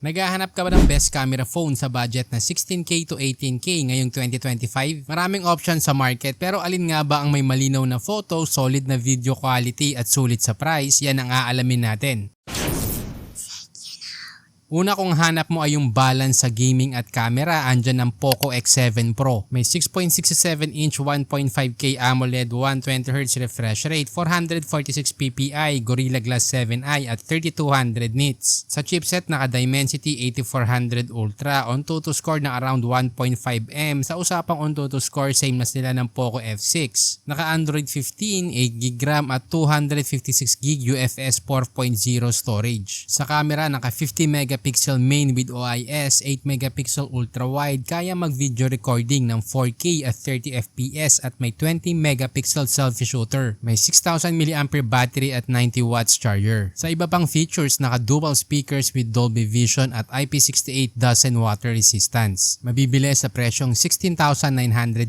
Naghahanap ka ba ng best camera phone sa budget na 16K to 18K ngayong 2025? Maraming options sa market pero alin nga ba ang may malinaw na photo, solid na video quality at sulit sa price? Yan ang aalamin natin. Una kung hanap mo ay yung balance sa gaming at camera, andyan ang Poco X7 Pro. May 6.67-inch 1.5K AMOLED, 120Hz refresh rate, 446 ppi, Gorilla Glass 7i at 3200 nits. Sa chipset naka-Dimensity 8400 Ultra, on-to-to score na around 1.5M. Sa usapang on-to-to score, same na sila ng Poco F6. Naka-Android 15, 8GB RAM at 256GB UFS 4.0 storage. Sa camera, naka 50 megapixel main with OIS, 8 megapixel ultra wide, kaya mag-video recording ng 4K at 30 FPS at may 20 megapixel selfie shooter. May 6000 mAh battery at 90 watts charger. Sa iba pang features, naka-dual speakers with Dolby Vision at IP68 dust and water resistance. Mabibili sa presyong 16,999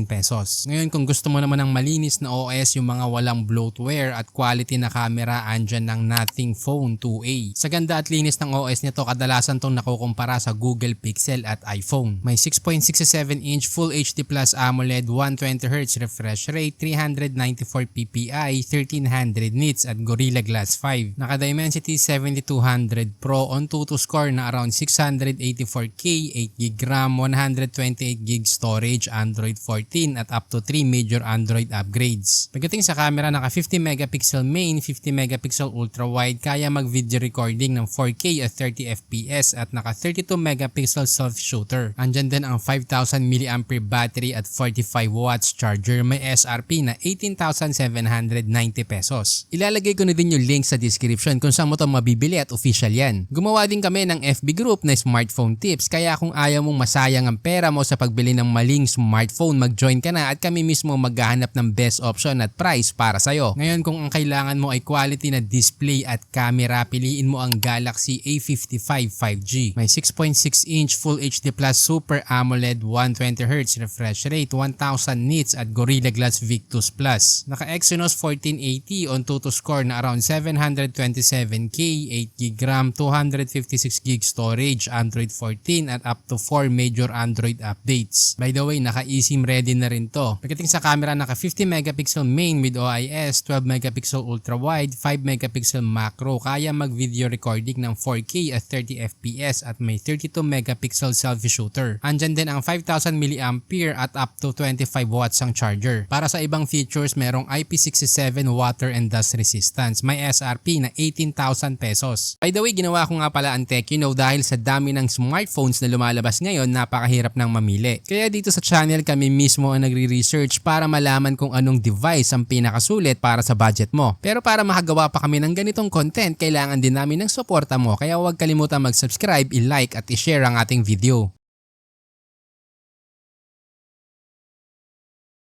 pesos. Ngayon kung gusto mo naman ng malinis na OS, yung mga walang bloatware at quality na camera, andyan ng Nothing Phone 2A. Sa ganda at linis ng OS nito, kadalasan tong nakukumpara sa Google Pixel at iPhone. May 6.67-inch Full HD Plus AMOLED, 120Hz refresh rate, 394 ppi, 1300 nits at Gorilla Glass 5. Naka-Dimensity 7200 Pro, on-to-to score na around 684K, 8GB RAM, 128GB storage, Android 14 at up to 3 major Android upgrades. Pagdating sa camera, naka 50 megapixel main, 50 megapixel ultra wide, kaya mag-video recording ng 4K at 30 FPS at naka 32 megapixel selfie shooter. Andyan din ang 5000 mAh battery at 45 watts charger. May SRP na 18,790 pesos. Ilalagay ko na din yung link sa description kung saan mo ito mabibili at official yan. Gumawa din kami ng FB group na smartphone tips, kaya kung ayaw mong masayang ang pera mo sa pagbili ng maling smartphone, mag-join ka na at kami mismo maghahanap ng best option at price para sa'yo. Ngayon kung ang kailangan mo ay quality na display at camera, piliin mo ang Galaxy A55 5G. May 6.6-inch Full HD Plus Super AMOLED, 120Hz refresh rate, 1000 nits at Gorilla Glass Victus Plus. Naka Exynos 1480, on-to-to score na around 727K, 8GB RAM, 256GB storage, Android 14 at up to 4 major Android updates. By the way, naka eSIM ready na rin to. Pagdating sa camera, naka 50 megapixel main with OIS, 12 megapixel ultra wide, 5 megapixel macro, kaya mag-video recording ng 4K at 30 FPS at may 32 megapixel selfie shooter. Andyan din ang 5000 mAh at up to 25 watts ang charger. Para sa ibang features, merong IP67 water and dust resistance. May SRP na 18,000 pesos. By the way, ginawa ko nga pala ang TechYou dahil sa dami ng smartphones na lumalabas ngayon, napakahirap nang mamili. Kaya dito sa channel kami mismo ang nagre-research para malaman kung anong device ang pinakasulit para sa budget mo. Pero para makagawa pa kami ng ganitong content, kailangan din namin ng suporta mo, kaya huwag kalimutan mag-subscribe, i-like at i-share ang ating video.